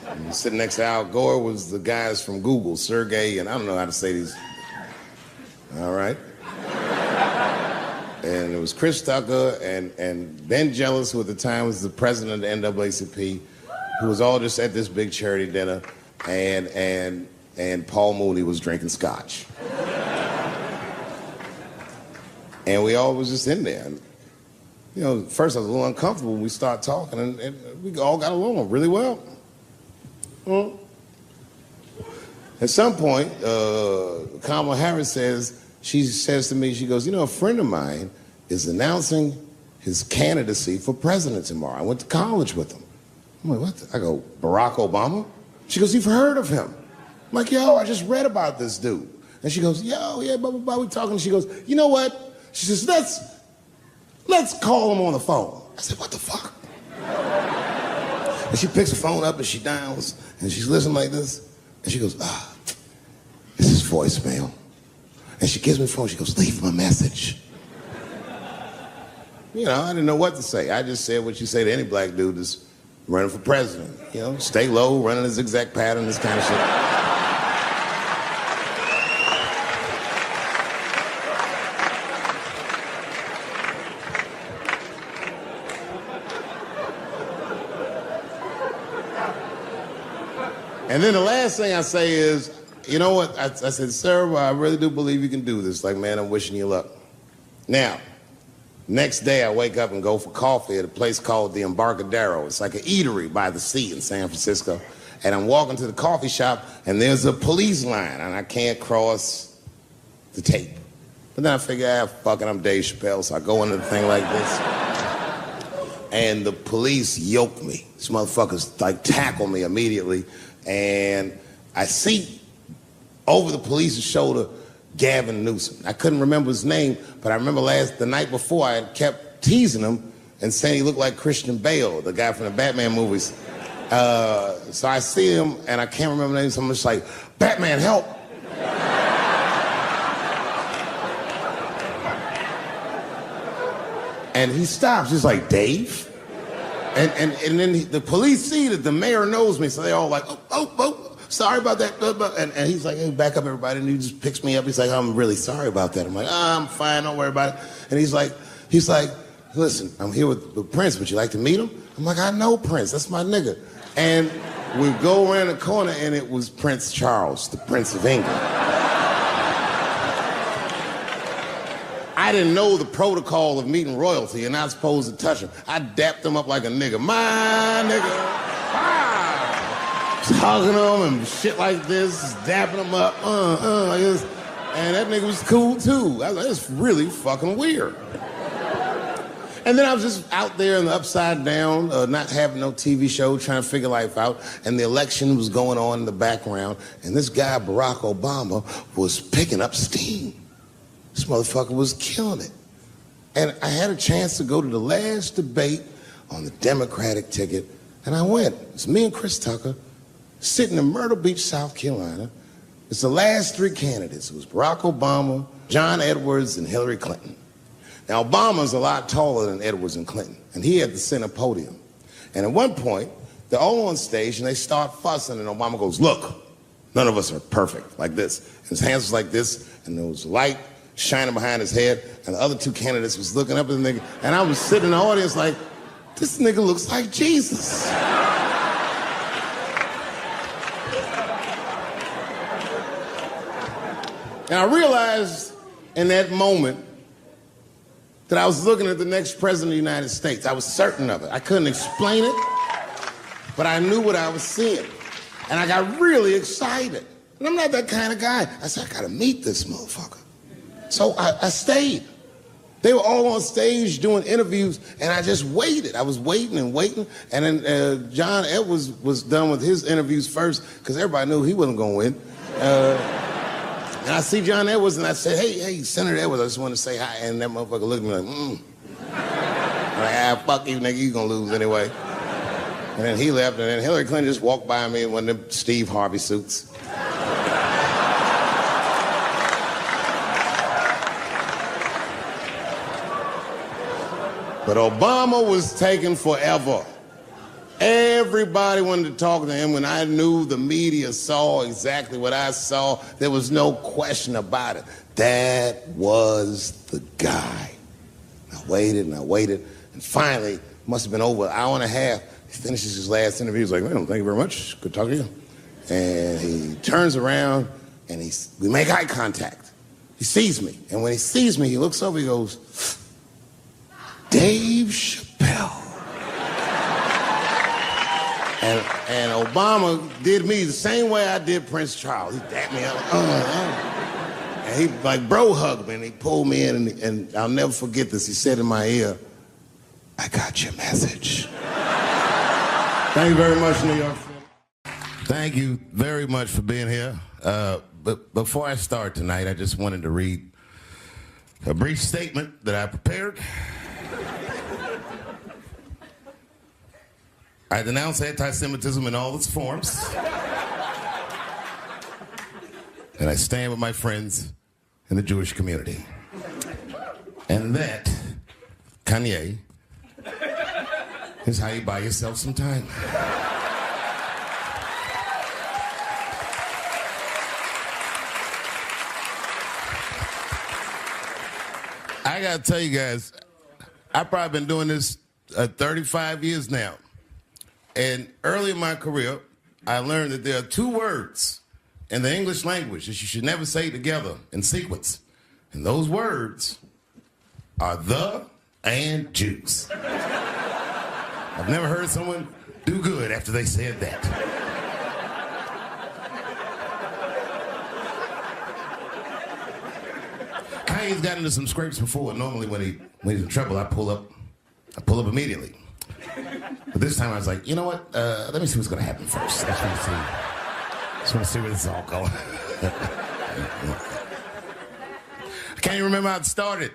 And sitting next to Al Gore was the guys from Google, Sergey, and I don't know how to say these. All right. And it was Chris Tucker and Ben Jealous, who at the time was the president of the NAACP, who was all just at this big charity dinner, and Paul Mooney was drinking scotch. And we all was just in there. And, you know, first I was a little uncomfortable when we started talking, and we all got along really well. At some point, Kamala Harris she says to me, she goes, you know, a friend of mine is announcing his candidacy for president tomorrow. I went to college with him. I'm like, what? I go, Barack Obama? She goes, you've heard of him? I'm like, yo, I just read about this dude. And she goes, yo, yeah, blah, blah, blah, we talking. She goes, you know what? She says, let's call him on the phone. I said, what the fuck? And she picks the phone up and she dials and she's listening like this. And she goes, this is voicemail. And she gives me the phone, she goes, leave him a message. You know, I didn't know what to say. I just said what you say to any black dude that's running for president. You know, stay low, running a zigzag pattern, this kind of shit. And then the last thing I say is, you know what? I said, sir, I really do believe you can do this. Like, man, I'm wishing you luck. Now, next day I wake up and go for coffee at a place called the Embarcadero. It's like an eatery by the sea in San Francisco. And I'm walking to the coffee shop and there's a police line and I can't cross the tape. But then I figure, fuck it, I'm Dave Chappelle, so I go into the thing like this. And the police yoke me. These motherfuckers like tackle me immediately. And I see over the police's shoulder Gavin Newsom. I couldn't remember his name, but I remember the night before I had kept teasing him and saying he looked like Christian Bale, the guy from the Batman movies. So I see him and I can't remember the name, so I'm just like, Batman, help! And he stops, he's like, Dave? And then the police see that the mayor knows me, so they're all like, oh, sorry about that. And he's like, hey, back up, everybody. And he just picks me up. He's like, I'm really sorry about that. I'm like, I'm fine, don't worry about it. And he's like, listen, I'm here with Prince. Would you like to meet him? I'm like, I know Prince. That's my nigga. And we go around the corner, and it was Prince Charles, the Prince of England. I didn't know the protocol of meeting royalty. You're not supposed to touch him. I dapped him up like a nigga. My nigga. Ah! Just hugging him and shit like this, dapping him up, like this. And that nigga was cool too. I was like, that's really fucking weird. And then I was just out there in the upside down, not having no TV show, trying to figure life out. And the election was going on in the background. And this guy, Barack Obama, was picking up steam. This motherfucker was killing it. And I had a chance to go to the last debate on the Democratic ticket, and I went. It's me and Chris Tucker sitting in Myrtle Beach, South Carolina. It's the last three candidates. It was Barack Obama, John Edwards, and Hillary Clinton. Now, Obama's a lot taller than Edwards and Clinton, and he had the center podium. And at one point, they're all on stage, and they start fussing, and Obama goes, look, none of us are perfect, like this. And his hands was like this, and there was light shining behind his head, and the other two candidates was looking up at the nigga, and I was sitting in the audience like, this nigga looks like Jesus. And I realized in that moment that I was looking at the next president of the United States. I was certain of it. I couldn't explain it, but I knew what I was seeing. And I got really excited. And I'm not that kind of guy. I said, I gotta meet this motherfucker. So I stayed. They were all on stage doing interviews, and I just waited. I was waiting and waiting, and then John Edwards was done with his interviews first, because everybody knew he wasn't going to win. And I see John Edwards, and I said, hey, Senator Edwards, I just want to say hi. And that motherfucker looked at me like, I'm like, fuck you, nigga, you gonna lose anyway. And then he left, and then Hillary Clinton just walked by me in one of them Steve Harvey suits. But Obama was taking forever. Everybody wanted to talk to him. When I knew the media saw exactly what I saw, there was no question about it. That was the guy. I waited and I waited, and finally, it must have been over an hour and a half, he finishes his last interview. He's like, man, thank you very much. Good talking to you. And he turns around, and we make eye contact. He sees me, and when he sees me, he looks over, he goes, Dave Chappelle. And Obama did me the same way I did Prince Charles. He dapped me up, and he like bro hugged me, and he pulled me in, and I'll never forget this. He said in my ear, I got your message. Thank you very much, New York City. Thank you very much for being here. But before I start tonight, I just wanted to read a brief statement that I prepared. I denounce anti-Semitism in all its forms. And I stand with my friends in the Jewish community. And that Kanye, is how you buy yourself some time. I gotta tell you guys, I've probably been doing this 35 years now. And early in my career, I learned that there are two words in the English language that you should never say together in sequence. And those words are the and juice. I've never heard someone do good after they said that. Kanye's got into some scrapes before. Normally when he's in trouble, I pull up immediately. But this time I was like, you know what? Let me see what's gonna happen first. I just want to see where this is all going. I can't even remember how it started.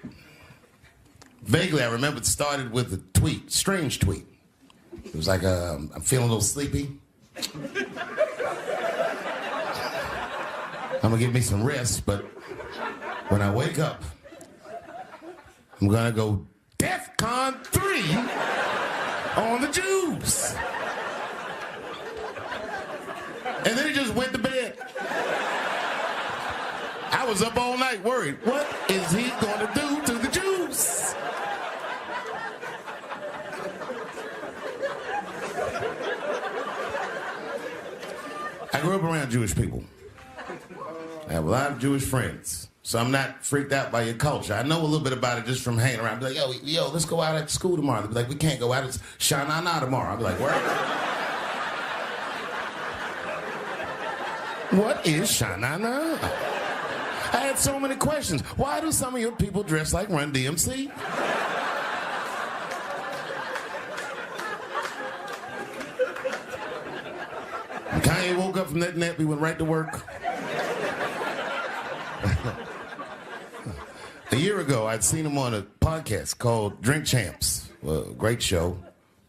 Vaguely, I remember it started with a tweet, strange tweet. It was like, I'm feeling a little sleepy. I'm gonna give me some rest, but when I wake up, I'm gonna go DEFCON 3 on the Jews. And then he just went to bed. I was up all night worried. What is he gonna do to the Jews? I grew up around Jewish people. I have a lot of Jewish friends, so I'm not freaked out by your culture. I know a little bit about it just from hanging around. I'll be like, yo, let's go out at school tomorrow. They'll be like, we can't go out. It's Shana Na tomorrow. I'll be like, where? What is Shana Na? I had so many questions. Why do some of your people dress like Run DMC? When Kanye woke up from that nap, he went right to work. A year ago, I'd seen him on a podcast called Drink Champs, a great show,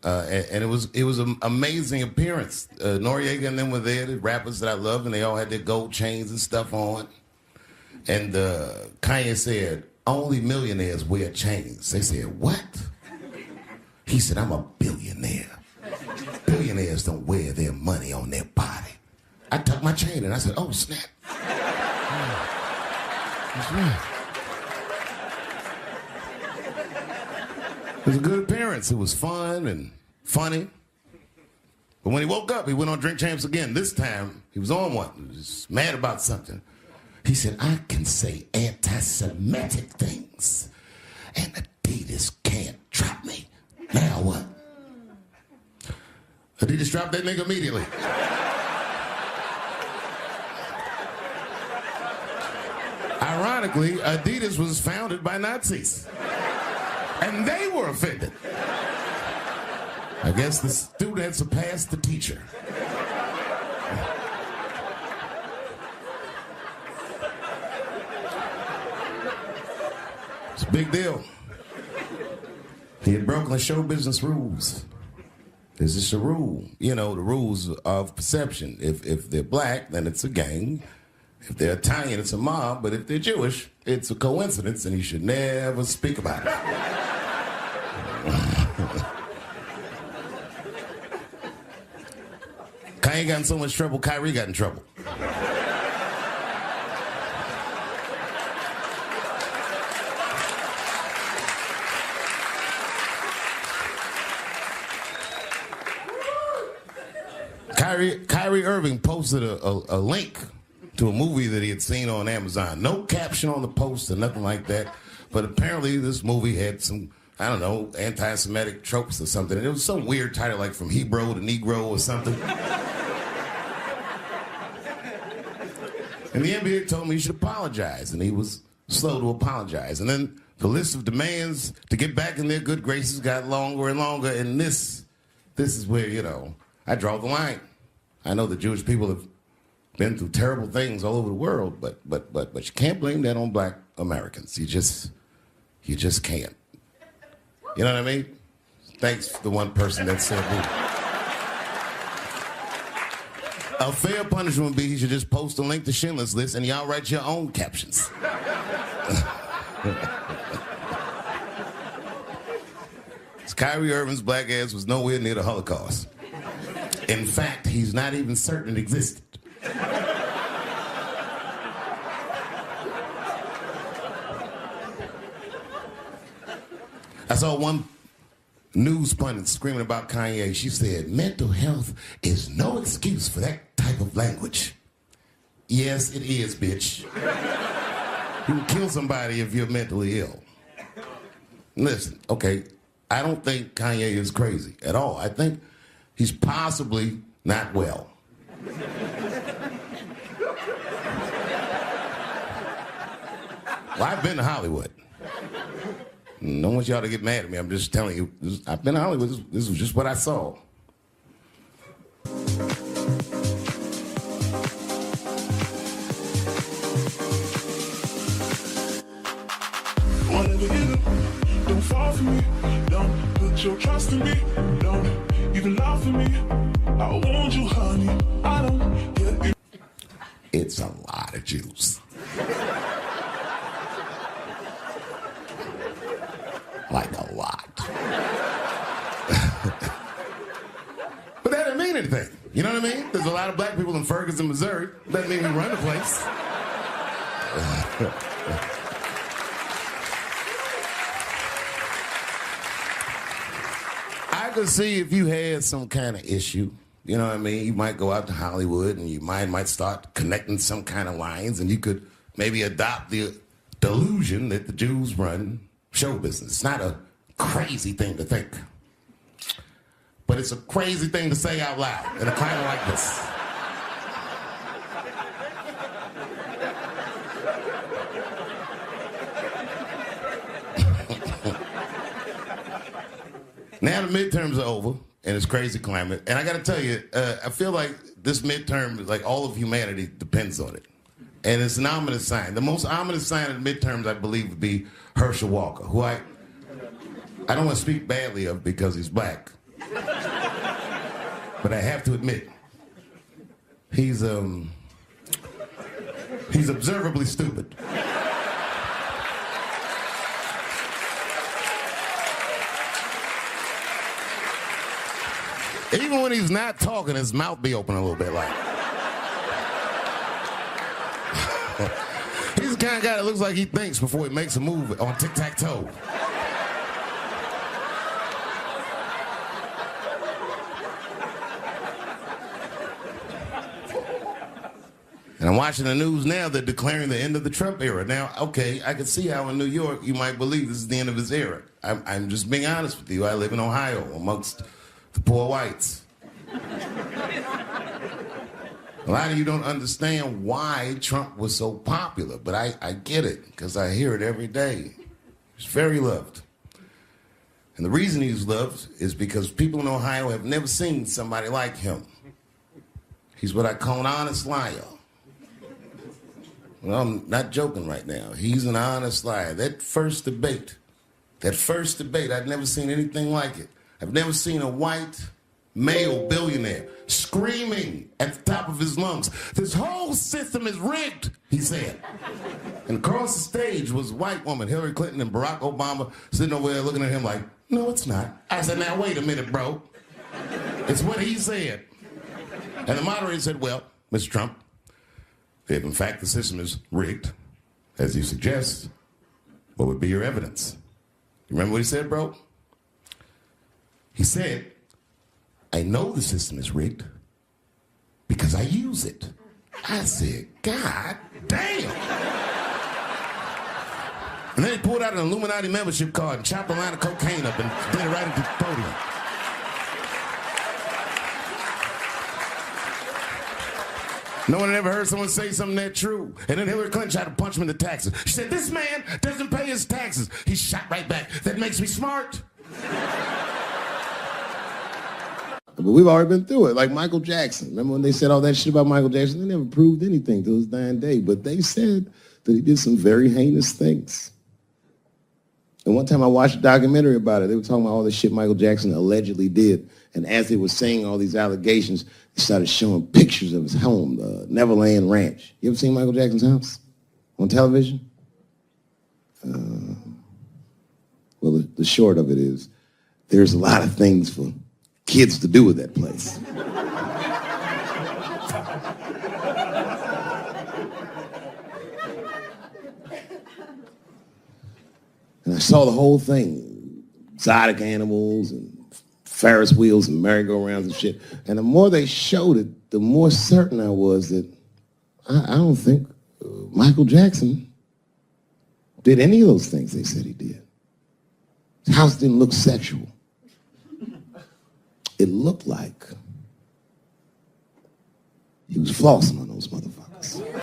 and it was an amazing appearance. Noriega and them were there, the rappers that I love, and they all had their gold chains and stuff on. And Kanye said, only millionaires wear chains. They said, what? He said, I'm a billionaire. Billionaires don't wear their money on their body. I tucked my chain and I said, oh, snap. That's right. It was a good appearance. It was fun and funny. But when he woke up, he went on Drink Champs again. This time, he was on one. He was mad about something. He said, I can say anti-Semitic things, and Adidas can't trap me. Now what? Adidas dropped that nigga immediately. Ironically, Adidas was founded by Nazis. And they were offended. I guess the student had surpassed the teacher. It's a big deal. He had broken the show business rules. There's just a rule. You know, the rules of perception. If they're black, then it's a gang. If they're Italian, it's a mob. But if they're Jewish, it's a coincidence, and you should never speak about it. Kanye got in so much trouble, Kyrie got in trouble. Kyrie Irving posted a link to a movie that he had seen on Amazon. No caption on the post or nothing like that. But apparently this movie had some, I don't know, anti-Semitic tropes or something. And it was some weird title like From Hebrew to Negro or something. And the NBA told me he should apologize, and he was slow to apologize. And then the list of demands to get back in their good graces got longer and longer, and this is where, you know, I draw the line. I know the Jewish people have been through terrible things all over the world, but you can't blame that on black Americans. You just can't. You know what I mean? Thanks to the one person that said that. A fair punishment would be he should just post a link to Schindler's List and y'all write your own captions. Kyrie Irving's black ass was nowhere near the Holocaust. In fact, he's not even certain it existed. I saw one news pundit screaming about Kanye. She said, mental health is no excuse for that type of language. Yes, it is, bitch. You can kill somebody if you're mentally ill. Listen, okay, I don't think Kanye is crazy at all. I think he's possibly not well. Well, I've been to Hollywood. I don't want y'all to get mad at me. I'm just telling you, I've been to Hollywood. This was just what I saw. Whatever you do, don't fall for me. Don't put your trust in me. Don't even lie for me. I want you, honey. I don't get it. It's a lot of juice. Like a lot. But that didn't mean anything. You know what I mean? There's a lot of black people in Ferguson, Missouri. Doesn't mean we run the place. I could see if you had some kind of issue. You know what I mean? You might go out to Hollywood and you might start connecting some kind of lines, and you could maybe adopt the delusion that the Jews run show business. It's not a crazy thing to think. But it's a crazy thing to say out loud in a climate like this. Now the midterms are over, and it's crazy climate. And I got to tell you, I feel like this midterm, like all of humanity, depends on it. And it's an ominous sign. The most ominous sign of the midterms, I believe, would be Herschel Walker, who I don't want to speak badly of because he's black. But I have to admit, he's observably stupid. Even when he's not talking, his mouth be open a little bit like. He's the kind of guy that looks like he thinks before he makes a move on tic-tac-toe. And I'm watching the news now, they're declaring the end of the Trump era. Now, okay, I can see how in New York you might believe this is the end of his era. I'm just being honest with you. I live in Ohio amongst the poor whites. A lot of you don't understand why Trump was so popular, but I get it, because I hear it every day. He's very loved. And the reason he's loved is because people in Ohio have never seen somebody like him. He's what I call an honest liar. Well, I'm not joking right now. He's an honest liar. That first debate, I'd never seen anything like it. I've never seen a white male billionaire screaming at the top of his lungs, "This whole system is rigged," he said. And across the stage was a white woman, Hillary Clinton and Barack Obama, sitting over there looking at him like, "No, it's not." I said, "Now, wait a minute, bro. It's what he said." And the moderator said, "Well, Mr. Trump, if in fact the system is rigged, as you suggest, what would be your evidence?" You remember what he said, bro? He said, "I know the system is rigged because I use it." I said, "God damn." And then he pulled out an Illuminati membership card and chopped a line of cocaine up and did it right into the podium. No one had ever heard someone say something that true. And then Hillary Clinton tried to punch him in the taxes. She said, "This man doesn't pay his taxes." He shot right back. "That makes me smart." But we've already been through it, like Michael Jackson. Remember when they said all that shit about Michael Jackson? They never proved anything till his dying day, but they said that he did some very heinous things. And one time I watched a documentary about it. They were talking about all the shit Michael Jackson allegedly did. And as they were saying all these allegations, they started showing pictures of his home, the Neverland Ranch. You ever seen Michael Jackson's house on television? Well, the short of it is, there's a lot of things for kids to do at that place. And I saw the whole thing, exotic animals and Ferris wheels and merry-go-rounds and shit. And the more they showed it, the more certain I was that I don't think Michael Jackson did any of those things they said he did. His house didn't look sexual. It looked like he was flossing on those motherfuckers.